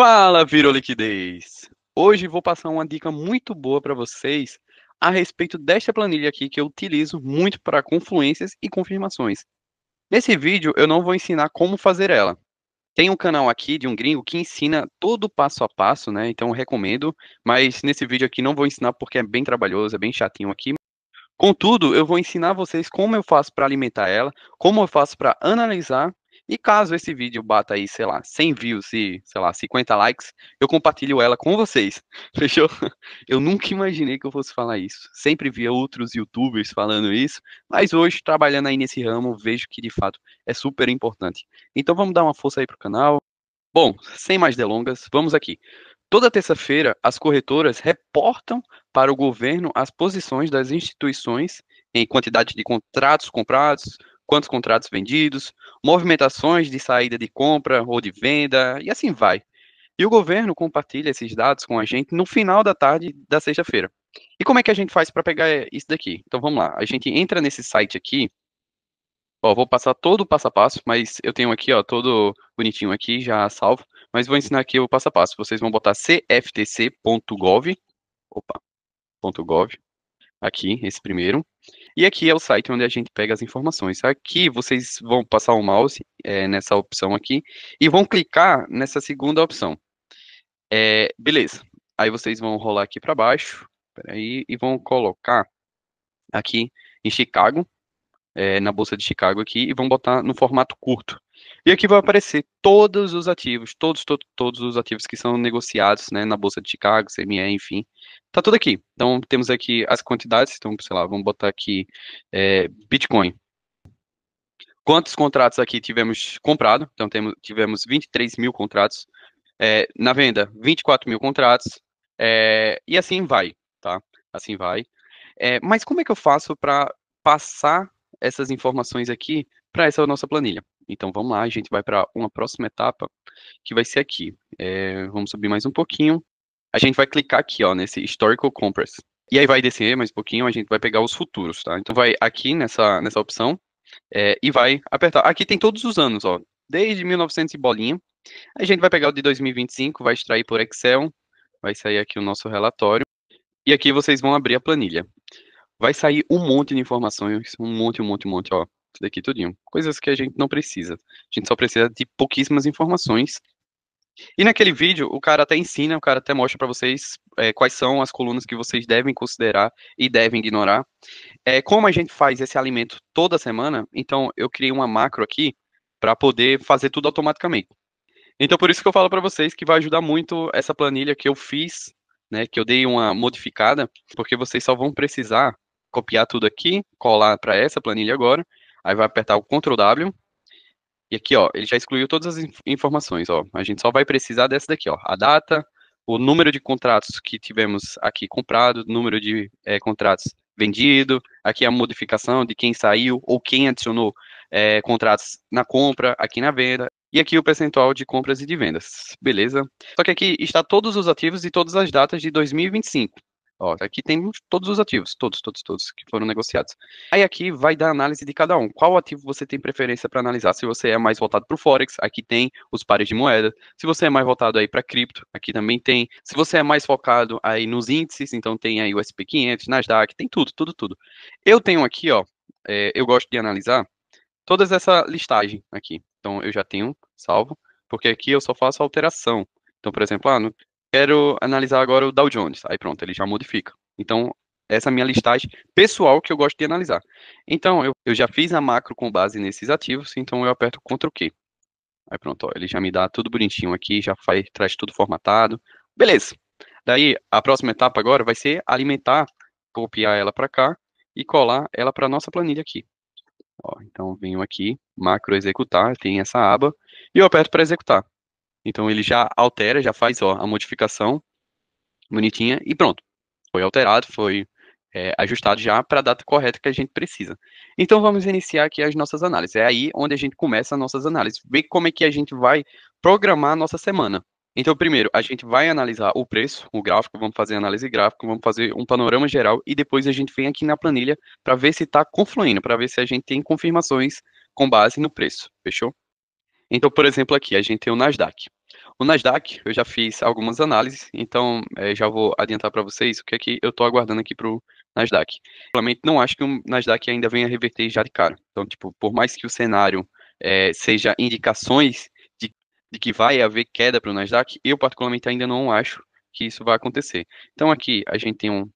Fala, Virou Liquidez! Hoje vou passar uma dica muito boa para vocês a respeito desta planilha aqui que eu utilizo muito para confluências e confirmações. Nesse vídeo eu não vou ensinar como fazer ela. Tem um canal aqui de um gringo que ensina todo o passo a passo, né? Então eu recomendo, mas nesse vídeo aqui não vou ensinar porque é bem trabalhoso, é bem chatinho aqui. Contudo, eu vou ensinar vocês como eu faço para alimentar ela, como eu faço para analisar, e caso esse vídeo bata aí, sei lá, 100 views e, sei lá, 50 likes, eu compartilho ela com vocês, fechou? Eu nunca imaginei que eu fosse falar isso. Sempre via outros YouTubers falando isso, mas hoje, trabalhando aí nesse ramo, vejo que de fato é super importante. Então vamos dar uma força aí pro canal. Bom, sem mais delongas, vamos aqui. Toda terça-feira, as corretoras reportam para o governo as posições das instituições em quantidade de contratos comprados, quantos contratos vendidos, movimentações de saída de compra ou de venda, e assim vai. E o governo compartilha esses dados com a gente no final da tarde da sexta-feira. E como é que a gente faz para pegar isso daqui? Então vamos lá, a gente entra nesse site aqui. Ó, vou passar todo o passo a passo, mas eu tenho aqui, ó, todo bonitinho aqui, já salvo. Mas vou ensinar aqui o passo a passo. Vocês vão botar cftc.gov, opa, .gov, aqui, esse primeiro. E aqui é o site onde a gente pega as informações. Aqui vocês vão passar o mouse nessa opção aqui e vão clicar nessa segunda opção. Beleza. Aí vocês vão rolar aqui para baixo, peraí, e vão colocar aqui em Chicago, na Bolsa de Chicago aqui e vão botar no formato curto. E aqui vai aparecer todos os ativos, todos os ativos que são negociados, né, na Bolsa de Chicago, CME, enfim. Tá tudo aqui. Então, temos aqui as quantidades, então, sei lá, vamos botar aqui Bitcoin. Quantos contratos aqui tivemos comprado? Então, tivemos 23 mil contratos. Na venda, 24 mil contratos. E assim vai, tá? Assim vai. Mas como é que eu faço para passar essas informações aqui para essa nossa planilha? Então vamos lá, a gente vai para uma próxima etapa, que vai ser aqui. Vamos subir mais um pouquinho. A gente vai clicar aqui, ó, nesse Historical Compress. E aí vai descer mais um pouquinho, a gente vai pegar os futuros, tá? Então vai aqui nessa opção e vai apertar. Aqui tem todos os anos, ó, desde 1900 e bolinha. A gente vai pegar o de 2025, vai extrair por Excel, vai sair aqui o nosso relatório. E aqui vocês vão abrir a planilha. Vai sair um monte de informações, um monte, ó. Isso daqui tudinho. Coisas que a gente não precisa. A gente só precisa de pouquíssimas informações. E naquele vídeo, o cara até ensina, o cara até mostra para vocês quais são as colunas que vocês devem considerar e devem ignorar. Como a gente faz esse alimento toda semana, então eu criei uma macro aqui para poder fazer tudo automaticamente. Então, por isso que eu falo para vocês que vai ajudar muito essa planilha que eu fiz, né, que eu dei uma modificada, porque vocês só vão precisar copiar tudo aqui, colar para essa planilha agora, aí vai apertar o Ctrl W, e aqui, ó, ele já excluiu todas as informações, ó, a gente só vai precisar dessa daqui, ó, a data, o número de contratos que tivemos aqui comprado, número de contratos vendido, aqui a modificação de quem saiu ou quem adicionou contratos na compra, aqui na venda, e aqui o percentual de compras e de vendas, beleza? Só que aqui está todos os ativos e todas as datas de 2025. Ó, aqui tem todos os ativos, todos que foram negociados. Aí aqui vai dar análise de cada um. Qual ativo você tem preferência para analisar? Se você é mais voltado para o Forex, aqui tem os pares de moeda. Se você é mais voltado aí para cripto, aqui também tem. Se você é mais focado aí nos índices, então tem aí o S&P 500, Nasdaq, tem tudo. Eu tenho aqui, ó, eu gosto de analisar todas essa listagem aqui. Então eu já tenho salvo, porque aqui eu só faço alteração. Então, por exemplo, quero analisar agora o Dow Jones. Aí pronto, ele já modifica. Então, essa é a minha listagem pessoal que eu gosto de analisar. Então, eu já fiz a macro com base nesses ativos, então eu aperto Ctrl Q. Aí pronto, ó, ele já me dá tudo bonitinho aqui, já traz tudo formatado. Beleza. Daí, a próxima etapa agora vai ser alimentar, copiar ela para cá e colar ela para nossa planilha aqui. Ó, então, venho aqui, macro executar, tem essa aba, e eu aperto para executar. Então, ele já altera, já faz ó, a modificação bonitinha e pronto. Foi alterado, foi ajustado já para a data correta que a gente precisa. Então, vamos iniciar aqui as nossas análises. É aí onde a gente começa as nossas análises. Ver como é que a gente vai programar a nossa semana. Então, primeiro, a gente vai analisar o preço, o gráfico, vamos fazer análise gráfica, vamos fazer um panorama geral e depois a gente vem aqui na planilha para ver se está confluindo, para ver se a gente tem confirmações com base no preço, fechou? Então, por exemplo, aqui a gente tem o Nasdaq. O Nasdaq, eu já fiz algumas análises, então já vou adiantar para vocês o que é que eu estou aguardando aqui para o Nasdaq. Realmente não acho que o Nasdaq ainda venha reverter já de cara. Então, tipo, por mais que o cenário seja indicações de, de que vai haver queda para o Nasdaq, eu particularmente ainda não acho que isso vai acontecer. Então aqui a gente tem um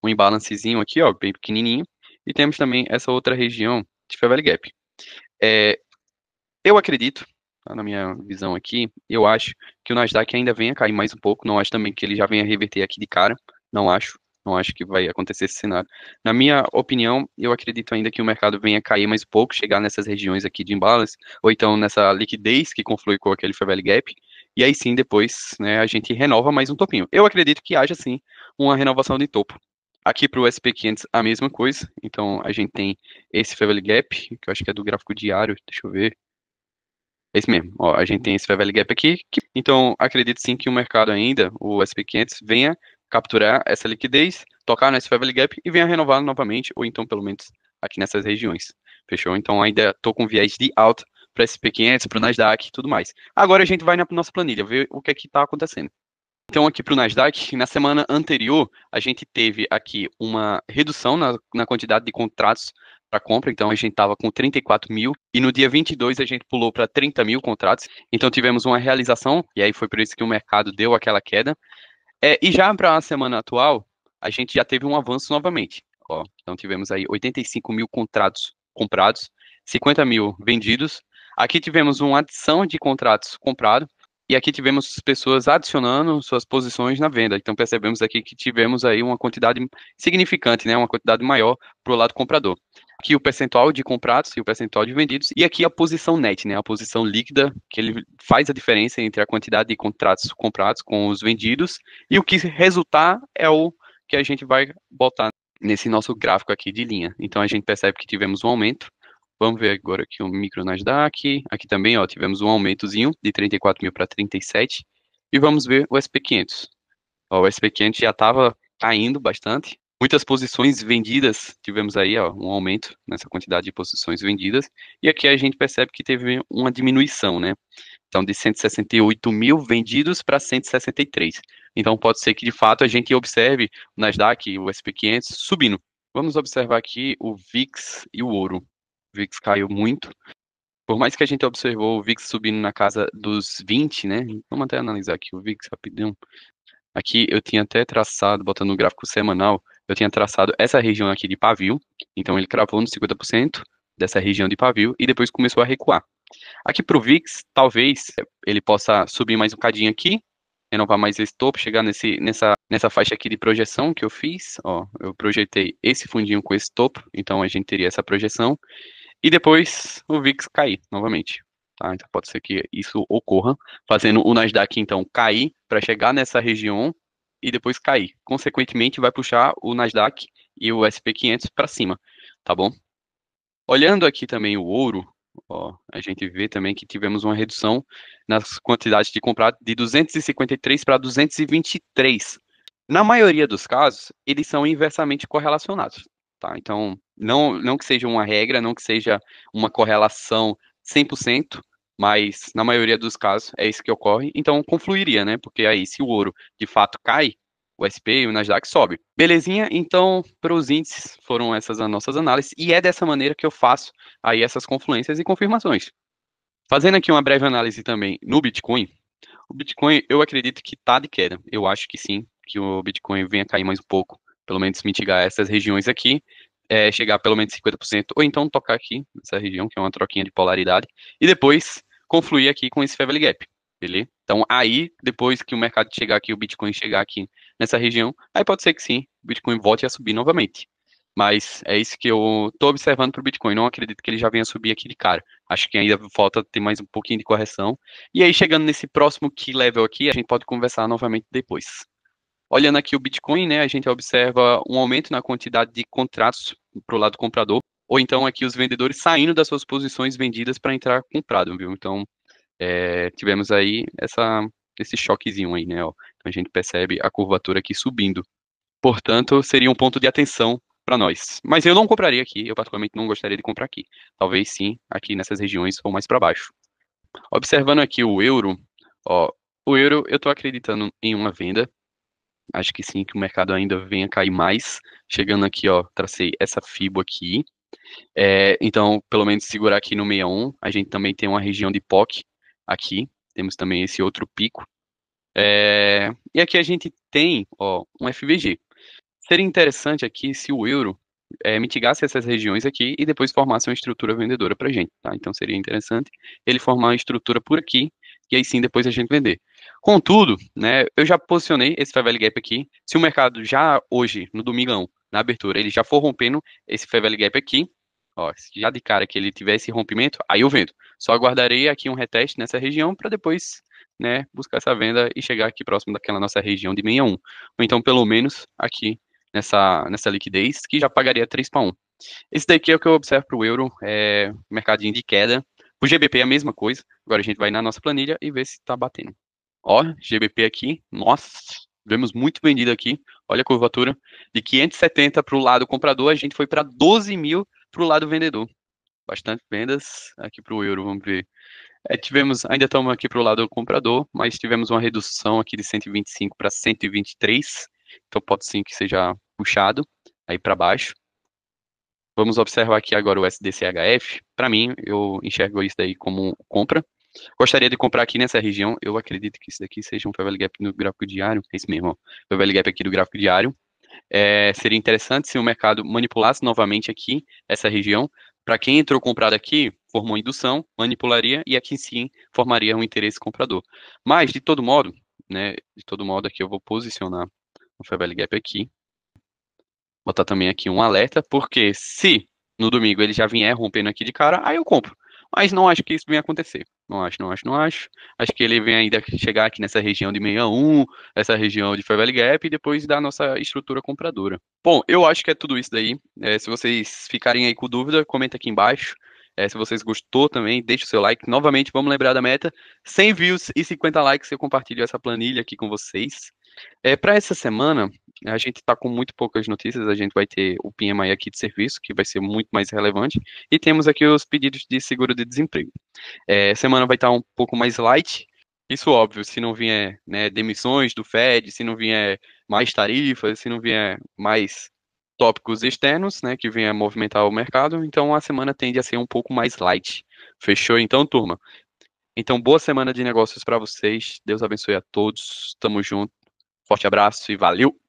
imbalancezinho aqui, ó, bem pequenininho, e temos também essa outra região de Fair Value Gap. É, eu acredito, tá, na minha visão aqui, eu acho que o Nasdaq ainda venha cair mais um pouco. Não acho também que ele já venha reverter aqui de cara. Não acho. Não acho que vai acontecer esse cenário. Na minha opinião, eu acredito ainda que o mercado venha cair mais um pouco, chegar nessas regiões aqui de imbalance, ou então nessa liquidez que conflui com aquele Fair Value Gap, e aí sim, depois, né, a gente renova mais um topinho. Eu acredito que haja sim uma renovação de topo. Aqui para o SP500 a mesma coisa. Então a gente tem esse Fair Value Gap, que eu acho que é do gráfico diário. Deixa eu ver. Esse mesmo. Ó, a gente tem esse Fair Value Gap aqui. Então, acredito sim que o mercado ainda, o SP500, venha capturar essa liquidez, tocar nesse Fair Value Gap e venha renovar novamente, ou então, pelo menos, aqui nessas regiões. Fechou? Então, ainda estou com viés de alta para SP500, para o Nasdaq e tudo mais. Agora a gente vai na nossa planilha, ver o que é que está acontecendo. Então, aqui para o Nasdaq, na semana anterior, a gente teve aqui uma redução na quantidade de contratos para compra. Então, a gente estava com 34 mil e no dia 22 a gente pulou para 30 mil contratos. Então, tivemos uma realização e aí foi por isso que o mercado deu aquela queda. E já para a semana atual, a gente já teve um avanço novamente. Ó, então, tivemos aí 85 mil contratos comprados, 50 mil vendidos. Aqui tivemos uma adição de contratos comprados. E aqui tivemos pessoas adicionando suas posições na venda. Então percebemos aqui que tivemos aí uma quantidade significante, né, uma quantidade maior para o lado comprador. Aqui o percentual de comprados e o percentual de vendidos. E aqui a posição net, né, a posição líquida, que ele faz a diferença entre a quantidade de contratos comprados com os vendidos. E o que resultar é o que a gente vai botar nesse nosso gráfico aqui de linha. Então a gente percebe que tivemos um aumento. Vamos ver agora aqui o micro Nasdaq. Aqui também, ó, tivemos um aumentozinho de 34 mil para 37. E vamos ver o SP500. Ó, o SP500 já estava caindo bastante. Muitas posições vendidas, tivemos aí, ó, um aumento nessa quantidade de posições vendidas. E aqui a gente percebe que teve uma diminuição, né? Então, de 168 mil vendidos para 163. Então, pode ser que, de fato, a gente observe o Nasdaq e o SP500 subindo. Vamos observar aqui o VIX e o ouro. O VIX caiu muito. Por mais que a gente observou o VIX subindo na casa dos 20, né? Vamos até analisar aqui o VIX rapidão. Aqui eu tinha até traçado, botando no gráfico semanal, eu tinha traçado essa região aqui de pavio. Então ele cravou nos 50% dessa região de pavio e depois começou a recuar. Aqui para o VIX, talvez ele possa subir mais um cadinho aqui, renovar mais esse topo, chegar nessa faixa aqui de projeção que eu fiz. Ó, eu projetei esse fundinho com esse topo, então a gente teria essa projeção. E depois o VIX cair novamente. Tá? Então pode ser que isso ocorra, fazendo o Nasdaq então cair para chegar nessa região e depois cair. Consequentemente, vai puxar o Nasdaq e o SP500 para cima, tá bom? Olhando aqui também o ouro, ó, a gente vê também que tivemos uma redução nas quantidades de comprado de 253 para 223. Na maioria dos casos, eles são inversamente correlacionados, tá? Então, não que seja uma regra, não que seja uma correlação 100%, mas na maioria dos casos é isso que ocorre. Então, confluiria, né? Porque aí, se o ouro de fato cai, o SP e o Nasdaq sobe. Belezinha? Então, para os índices, foram essas as nossas análises, e é dessa maneira que eu faço aí essas confluências e confirmações. Fazendo aqui uma breve análise também no Bitcoin, o Bitcoin, eu acredito que tá de queda. Eu acho que sim, que o Bitcoin venha cair mais um pouco, pelo menos mitigar essas regiões aqui, chegar a pelo menos 50%, ou então tocar aqui nessa região, que é uma troquinha de polaridade, e depois confluir aqui com esse Fair Value Gap, beleza? Então aí, depois que o mercado chegar aqui, o Bitcoin chegar aqui nessa região, aí pode ser que sim, o Bitcoin volte a subir novamente. Mas é isso que eu estou observando para o Bitcoin. Não acredito que ele já venha subir aqui de cara. Acho que ainda falta ter mais um pouquinho de correção. E aí, chegando nesse próximo key level aqui, a gente pode conversar novamente depois. Olhando aqui o Bitcoin, né, a gente observa um aumento na quantidade de contratos para o lado comprador, ou então aqui os vendedores saindo das suas posições vendidas para entrar comprado, viu? Então, tivemos aí esse choquezinho aí, né? Ó. Então a gente percebe a curvatura aqui subindo. Portanto, seria um ponto de atenção para nós. Mas eu não compraria aqui, eu particularmente não gostaria de comprar aqui. Talvez sim, aqui nessas regiões ou mais para baixo. Observando aqui o euro, ó, O euro, eu tô acreditando em uma venda. Acho que sim, que o mercado ainda venha cair mais. Chegando aqui, ó, tracei essa FIBO aqui. Então, pelo menos segurar aqui no 61. A gente também tem uma região de POC aqui. Temos também esse outro pico. E aqui a gente tem, ó, um FVG. Seria interessante aqui se o euro mitigasse essas regiões aqui e depois formasse uma estrutura vendedora para a gente, tá? Então seria interessante ele formar uma estrutura por aqui e aí sim depois a gente vender. Contudo, né, eu já posicionei esse Fair Value Gap aqui. Se o mercado já hoje, no domingão, na abertura, ele já for rompendo esse Fair Value Gap aqui, ó, já de cara que ele tiver esse rompimento, aí eu vendo. Só aguardarei aqui um reteste nessa região para depois, né, buscar essa venda e chegar aqui próximo daquela nossa região de 61. Ou então, pelo menos, aqui nessa liquidez, que já pagaria 3 para 1. Esse daqui é o que eu observo para o euro, mercadinho de queda. O GBP é a mesma coisa. Agora a gente vai na nossa planilha e vê se está batendo. Ó, GBP aqui, nossa, vemos muito vendido aqui. Olha a curvatura. De 570 para o lado comprador, a gente foi para 12 mil para o lado vendedor. Bastante vendas aqui para o euro, vamos ver. Ainda estamos aqui para o lado comprador, mas tivemos uma redução aqui de 125 para 123. Então pode sim que seja puxado aí para baixo. Vamos observar aqui agora o SDCHF. Para mim, eu enxergo isso daí como compra. Gostaria de comprar aqui nessa região. Eu acredito que isso daqui seja um fair value gap no gráfico diário. É isso mesmo, ó. Fair value gap aqui do gráfico diário. Seria interessante se o mercado manipulasse novamente aqui essa região. Para quem entrou comprado aqui, formou indução, manipularia e aqui sim formaria um interesse comprador. Mas, de todo modo, né, de todo modo aqui eu vou posicionar o Fair Value Gap aqui. Botar também aqui um alerta, porque se no domingo ele já vier rompendo aqui de cara, aí eu compro. Mas não acho que isso venha acontecer. Não acho, não acho, não acho. Acho que ele vem ainda chegar aqui nessa região de 61, essa região de Fair Value Gap e depois da nossa estrutura compradora. Bom, eu acho que é tudo isso daí. Se vocês ficarem aí com dúvida, comenta aqui embaixo. Se vocês gostou também, deixa o seu like. Novamente, vamos lembrar da meta: 100 views e 50 likes. Eu compartilho essa planilha aqui com vocês. Para essa semana, a gente está com muito poucas notícias. A gente vai ter o PMI aqui de serviço, que vai ser muito mais relevante, e temos aqui os pedidos de seguro de desemprego. Semana vai estar um pouco mais light. Isso óbvio, se não vier, né, demissões do Fed, se não vier mais tarifas, se não vier mais tópicos externos, né, que venha movimentar o mercado, então a semana tende a ser um pouco mais light. Fechou então, turma? Então, boa semana de negócios para vocês. Deus abençoe a todos. Tamo junto. Forte abraço e valeu!